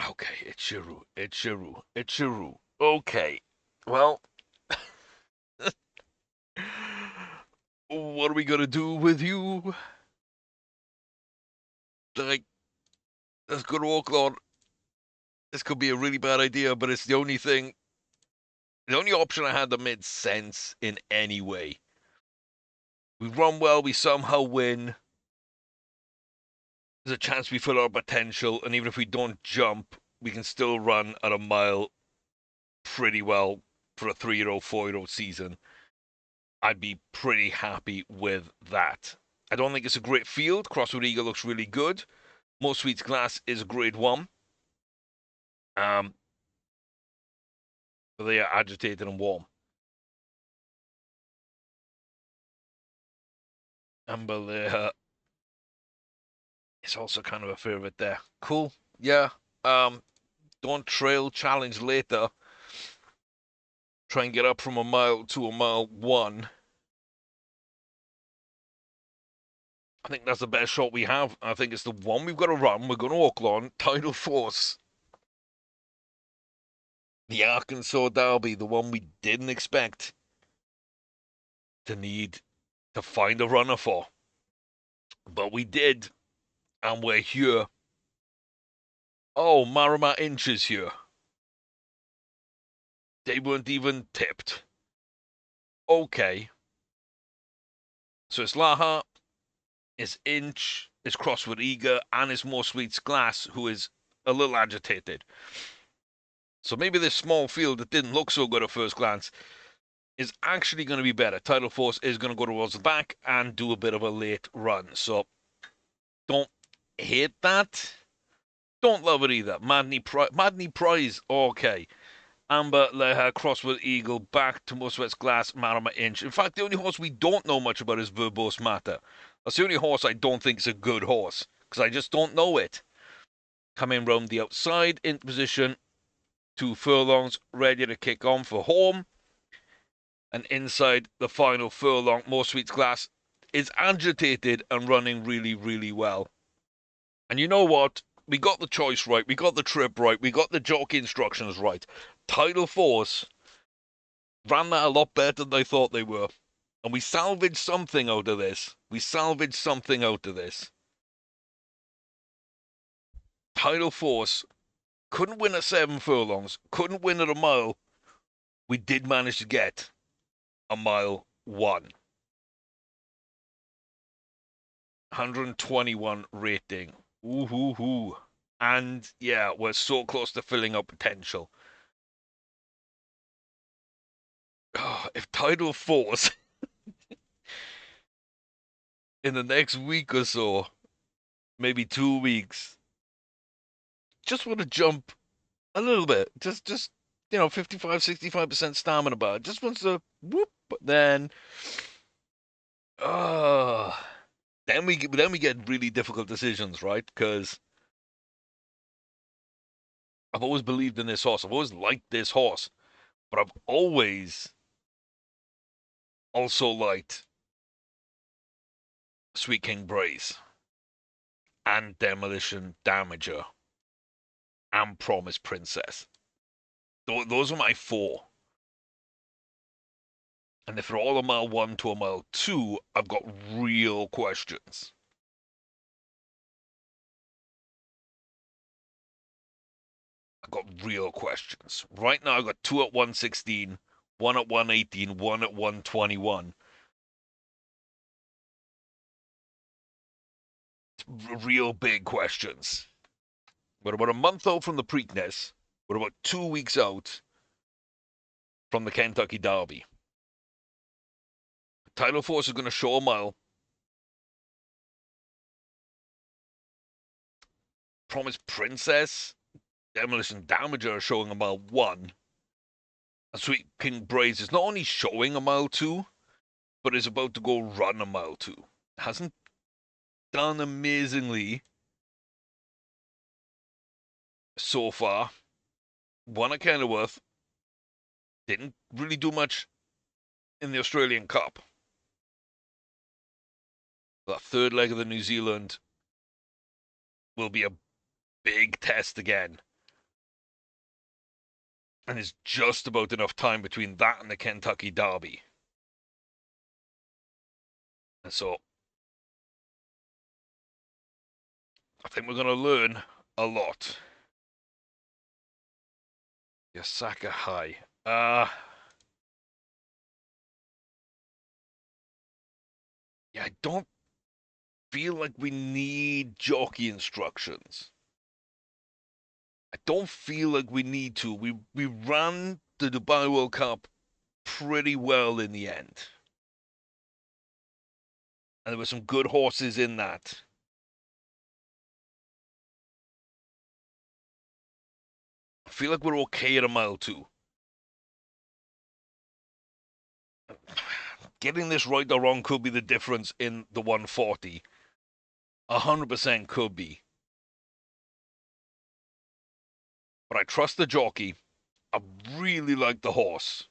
Okay, it's Shiru. It's Shiru. It's Shiru. Okay. Well, what are we going to do with you? Like, let's go to Oakland. This could be a really bad idea, but it's the only thing, the only option I had that made sense in any way. We run well, we somehow win. there's a chance we fill our potential, and even if we don't jump, we can still run at a mile pretty well for a 3-year-old, 4-year-old season. I'd be pretty happy with that. I don't think it's a great field. Crosswood Eagle looks really good. Most Sweets Glass is a grade 1. But they are agitated and warm. Amber Lair is also kind of a favorite there. Cool. Yeah. Don't trail challenge later. Try and get up from a mile to a mile 1. I think that's the best shot we have. I think it's the one we've got to run. We're going to Oaklawn. Tidal Force. The Arkansas Derby, the one we didn't expect to need to find a runner for. But we did, and we're here. Oh, Marama Inch is here. They weren't even tipped. Okay. So it's Laha, it's Inch, it's Crosswood Eager, and it's More Sweets Glass, who is a little agitated. So maybe this small field that didn't look so good at first glance is actually going to be better. Tidal Force is going to go towards the back and do a bit of a late run. So don't hate that. Don't love it either. Madney Prize, okay. Amber, Leha, Crosswood Eagle, back to Muswet's Glass, Marama Inch. In fact, the only horse we don't know much about is Verbose Matter. That's the only horse I don't think is a good horse, because I just don't know it. Coming round the outside, into position, 2 furlongs, ready to kick on for home. And inside the final furlong, More Sweets Glass is agitated and running really, really well. And you know what? We got the choice right. We got the trip right. We got the jockey instructions right. Tidal Force ran that a lot better than I thought they were. And we salvaged something out of this. Tidal Force couldn't win at 7 furlongs, couldn't win at a mile. We did manage to get a mile 1. 121 rating. Ooh, hoo, hoo. And yeah, we're so close to filling up potential. Oh, if Tidal Force in the next week or so, maybe 2 weeks, just want to jump a little bit. Just 55, 65% stamina bar. Just wants to whoop, then uh then we get really difficult decisions, right? Because I've always believed in this horse. I've always liked this horse, but I've always also liked Sweet King Braze and Demolition Damager and Promise Princess. Those are my 4. And if they're all a mile 1 to a mile 2, I've got real questions. I've got real questions. Right now, I've got 2 at 116, 1 at 118, 1 at 121. Real big questions. We're about a month out from the Preakness. We're about 2 weeks out from the Kentucky Derby. Tidal Force is going to show a mile. Promise Princess, Demolition Damager are showing a mile 1. And Sweet King Braze is not only showing a mile 2, but is about to go run a mile 2. Hasn't done amazingly so far. Won at Kenilworth. Didn't really do much in the Australian Cup. That third leg of the New Zealand will be a big test again. And it's just about enough time between that and the Kentucky Derby. And so I think we're going to learn a lot. Yasaka High. Yeah, I don't feel like we need jockey instructions. I don't feel like we need to. We ran the Dubai World Cup pretty well in the end. And there were some good horses in that. I feel like we're okay at a mile 2. Getting this right or wrong could be the difference in the 140. 100% could be. But I trust the jockey. I really like the horse.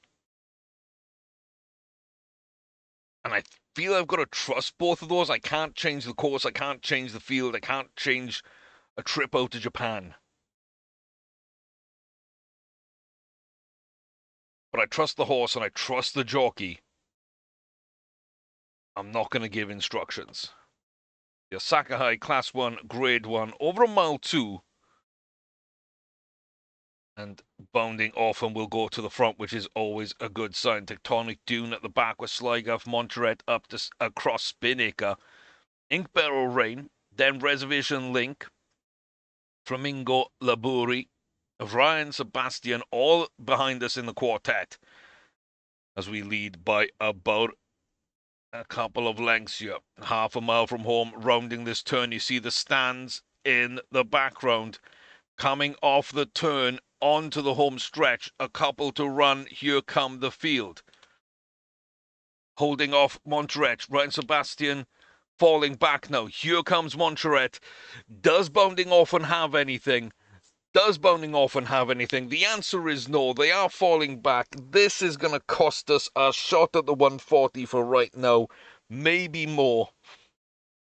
And I feel I've got to trust both of those. I can't change the course. I can't change the field. I can't change a trip out to Japan. But I trust the horse and I trust the jockey. I'm not going to give instructions. The Osaka High Class 1, Grade 1, over a mile 2. And bounding off and will go to the front, which is always a good sign. Tectonic Dune at the back with Sligoff, Monteret up to across Spinnaker. Ink Barrel Rain, then Reservation Link, Flamingo Laburi, Ryan Sebastian, all behind us in the quartet as we lead by about a couple of lengths here. Half a mile from home, rounding this turn. You see the stands in the background. Coming off the turn onto the home stretch, a couple to run. Here come the field. Holding off Monteret. Ryan Sebastian falling back now. Here comes Monteret. Does Bounding Orphan have anything? Does Bounding Orphan have anything? The answer is no. They are falling back. This is going to cost us a shot at the 140 for right now. Maybe more.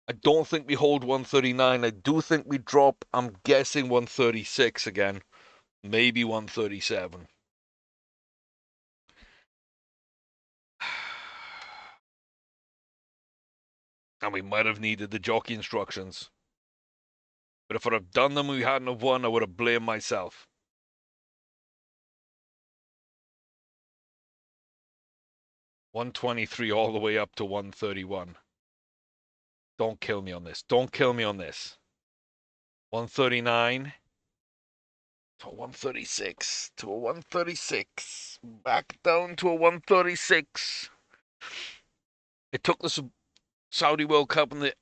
I don't think we hold 139. I do think we drop, I'm guessing 136 again. Maybe 137. And we might have needed the jockey instructions. But if I'd have done them we hadn't have won, I would have blamed myself. $123 all the way up to $131. Don't kill me on this. Don't kill me on this. 139 to 136 to a 136. Back down to a 136. It took the Saudi World Cup and the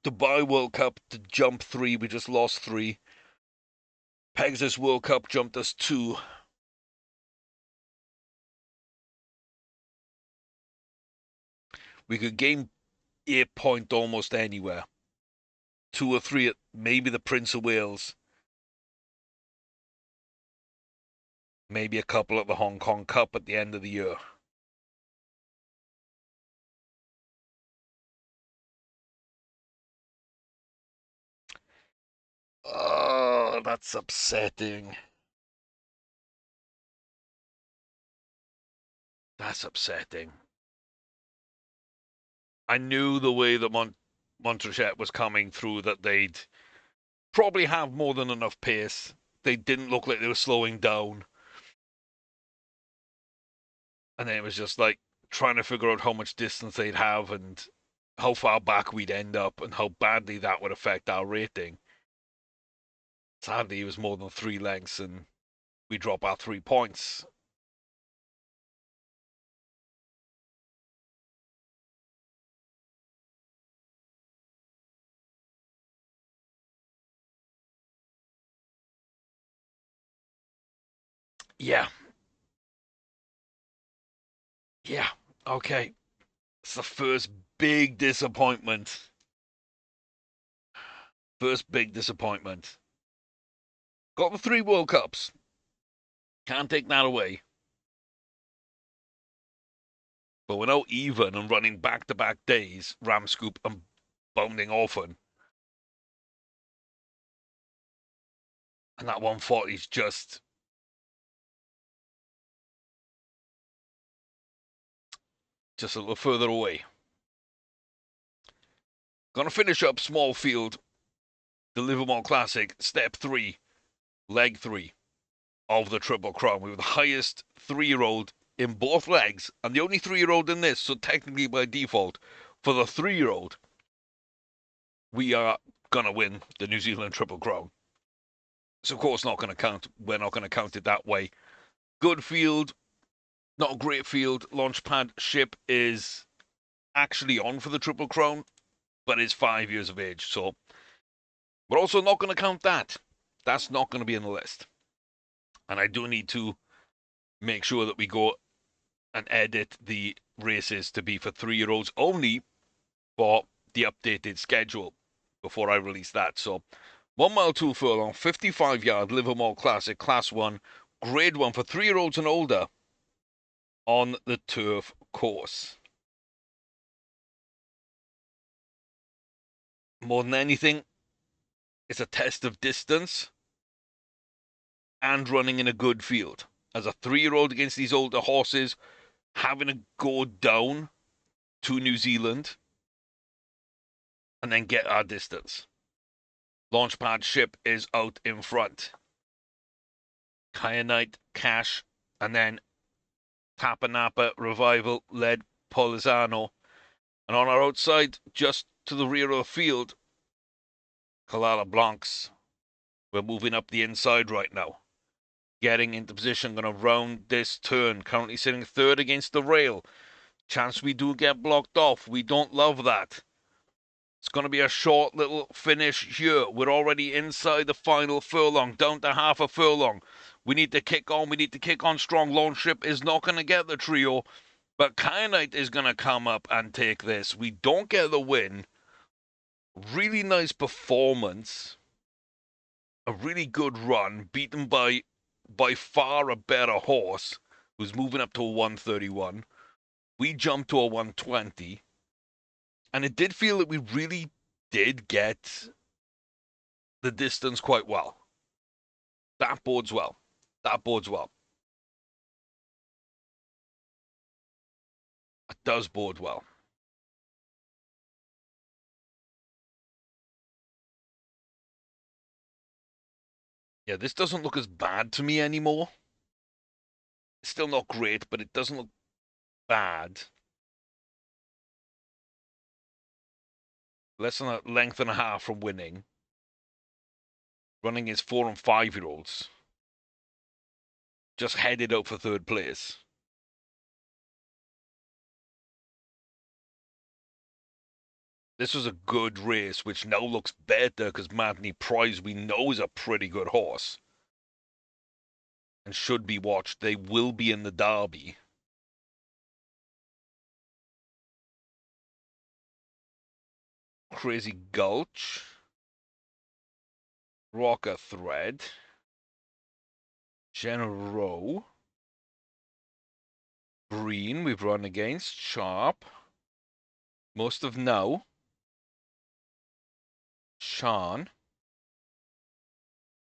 Dubai World Cup to jump 3. We just lost 3. Pegasus World Cup jumped us 2. We could gain 8 points almost anywhere. 2 or 3 at maybe the Prince of Wales. Maybe a couple at the Hong Kong Cup at the end of the year. Oh, that's upsetting. That's upsetting. I knew the way that Montrechet was coming through that they'd probably have more than enough pace. They didn't look like they were slowing down. And then it was just like trying to figure out how much distance they'd have and how far back we'd end up and how badly that would affect our rating. Sadly, it was more than 3 lengths and we drop our 3 points. Yeah. Yeah. Okay. It's the first big disappointment. First big disappointment. Got the 3 World Cups. Can't take that away. But we're now even and running back-to-back days, Ramscoop and Bounding Orphan. And that 140 is just a little further away. Gonna finish up small field, the Livermore Classic, step 3, leg 3 of the Triple Crown. We were the highest 3-year-old in both legs, and the only 3-year-old in this, so technically by default, for the 3-year-old. we are going to win the New Zealand Triple Crown. It's of course not going to count. We're not going to count it that way. Good field, not a great field. Launchpad ship is actually on for the Triple Crown, but is 5 years of age. So we're also not going to count that. That's not going to be in the list. And I do need to make sure that we go and edit the races to be for 3-year-olds only for the updated schedule before I release that. So 1 mile 2 furlong, 55-yard Livermore Classic, Class 1, Grade 1 for 3-year-olds and older on the turf course. More than anything, it's a test of distance and running in a good field. As a 3-year-old against these older horses, having to go down to New Zealand and then get our distance. Launchpad ship is out in front. Kyanite, Cash, and then Tapanapa Revival led Polizano. And on our outside, just to the rear of the field, Kalala Blancs. We're moving up the inside right now. Getting into position, going to round this turn. Currently sitting third against the rail. Chance we do get blocked off. We don't love that. It's going to be a short little finish here. We're already inside the final furlong, down to half a furlong. We need to kick on. We need to kick on strong. Launchship is not going to get the trio, but Kyanite is going to come up and take this. We don't get the win. Really nice performance. A really good run, beaten by far a better horse, who's moving up to a 131. We jumped to a 120. And it did feel that we really did get the distance quite well. That bodes well. That bodes well. It does bode well. Yeah, this doesn't look as bad to me anymore. It's still not great, but it doesn't look bad. Less than a length and a half from winning. Running his 4 and 5-year-olds. Just headed out for third place. This was a good race, which now looks better because Madney Prize, we know, is a pretty good horse. And should be watched. They will be in the Derby. Crazy Gulch. Rocker Thread. General. Green, we've run against. Sharp. Most of now. Sean.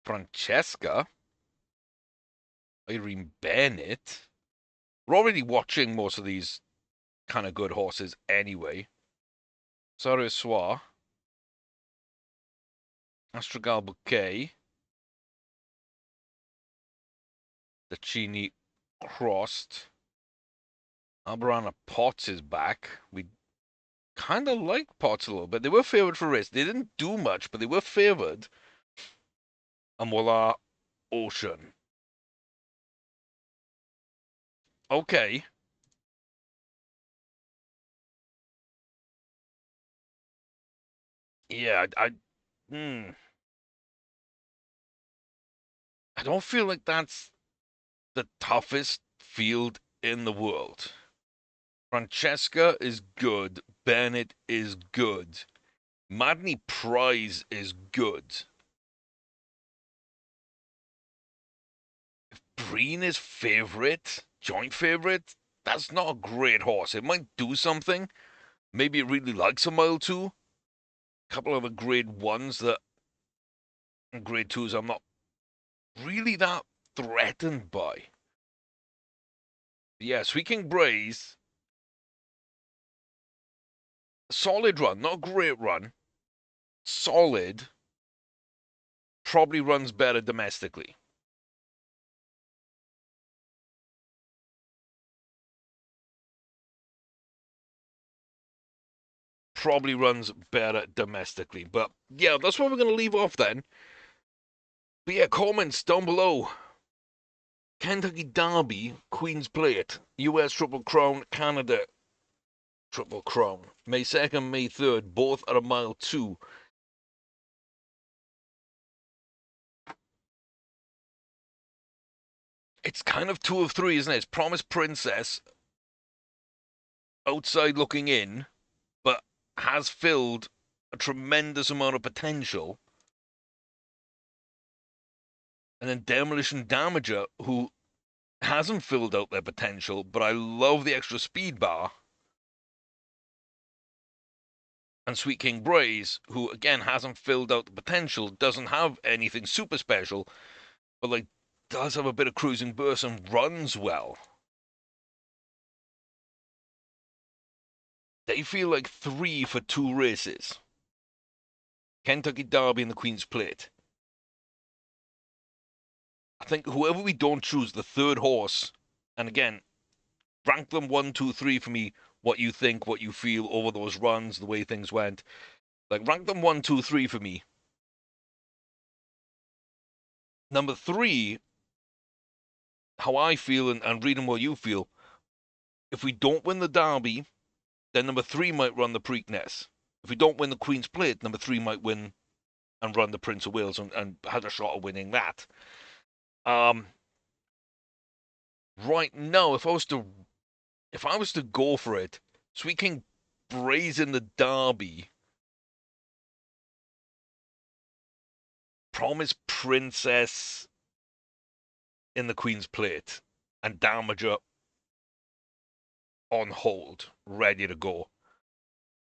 Francesca. Irene Bennett. We're already watching most of these kind of good horses anyway. Sorry, Soir. Astragal Bouquet. The Chini Crossed. Albarana Potts is back. We kind of like Potts a little bit. They were favored for race. They didn't do much, but they were favored. And voila, Ocean. Okay. Yeah, I don't feel like that's the toughest field in the world. Francesca is good. Bennett is good. Madney Prize is good. If Breen is favorite, joint favorite, that's not a great horse. It might do something. Maybe it really likes a mile 2. A couple of the grade 1s that grade 2s I'm not really that threatened by. Yeah, Sweet Braze, solid run, not a great run. Solid. Probably runs better domestically. probably runs better domestically. But yeah, that's where we're going to leave off then. But yeah, comments down below. Kentucky Derby, Queen's Plate, US Triple Crown, Canada Triple Crown. May 2nd, May 3rd, both at a mile 2. It's kind of 2 of 3, isn't it? It's Promise Princess, outside looking in, but has filled a tremendous amount of potential. And then Demolition Damager, who hasn't filled out their potential, but I love the extra speed bar. And Sweet King Braze, who again hasn't filled out the potential, doesn't have anything super special, but like does have a bit of cruising burst and runs well. They feel like 3 for 2 races. Kentucky Derby and the Queen's Plate. I think whoever we don't choose, the third horse, and again, rank them 1, 2, 3 for me, what you think, what you feel over those runs, the way things went. Like, rank them 1, 2, 3 for me. Number 3, how I feel and reading what you feel. If we don't win the Derby, then number 3 might run the Preakness. If we don't win the Queen's Plate, number 3 might win and run the Prince of Wales and has a shot of winning that. Right now, if I was to go for it, Sweet King Braze in the Derby, Promise Princess in the Queen's Plate, and Damager on hold, ready to go,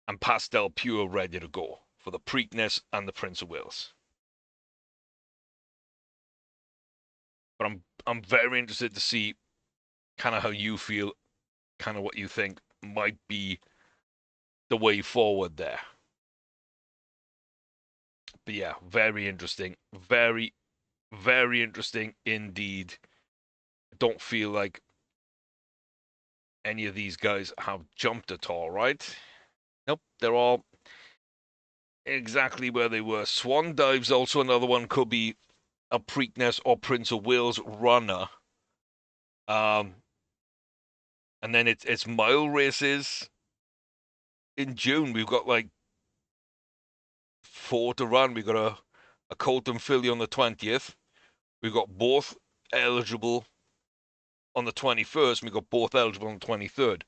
and Pastel Pure ready to go for the Preakness and the Prince of Wales. But I'm very interested to see kind of how you feel, kind of what you think might be the way forward there. But yeah, very interesting. Very, very interesting indeed. I don't feel like any of these guys have jumped at all, right? Nope, they're all exactly where they were. Swan Dive's also another one, could be a Preakness or Prince of Wales runner. And then it's mile races in June. We've got like 4 to run. We've got a Colton filly on the 20th. We've got both eligible on the 21st. We've got both eligible on the 23rd.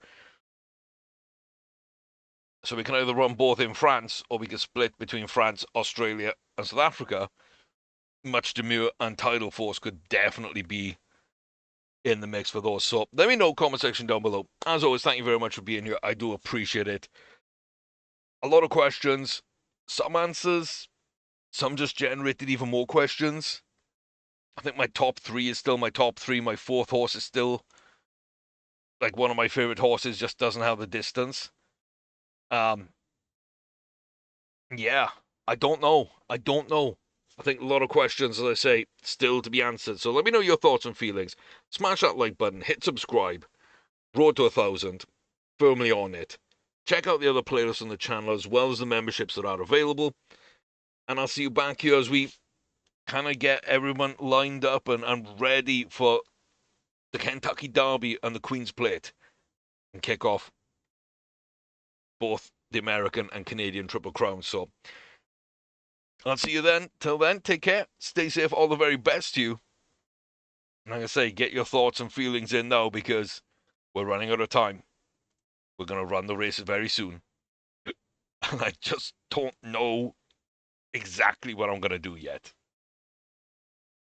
So we can either run both in France, or we can split between France, Australia, and South Africa. Much Demure and Tidal Force could definitely be in the mix for those. So let me know, comment section down below. As always, thank you very much for being here. I do appreciate it. A lot of questions, some answers, some just generated even more questions. I think my top 3 is still my top 3. My 4th horse is still like one of my favorite horses, just doesn't have the distance. Yeah, I don't know. I think a lot of questions, as I say, still to be answered. So let me know your thoughts and feelings. Smash that like button, hit subscribe. Road to 1,000. Firmly on it. Check out the other playlists on the channel as well as the memberships that are available. And I'll see you back here as we kind of get everyone lined up and ready for the Kentucky Derby and the Queen's Plate. And kick off both the American and Canadian Triple Crowns. So I'll see you then. Till then, take care. Stay safe. All the very best to you. And like I say, get your thoughts and feelings in now because we're running out of time. We're going to run the races very soon. And I just don't know exactly what I'm going to do yet.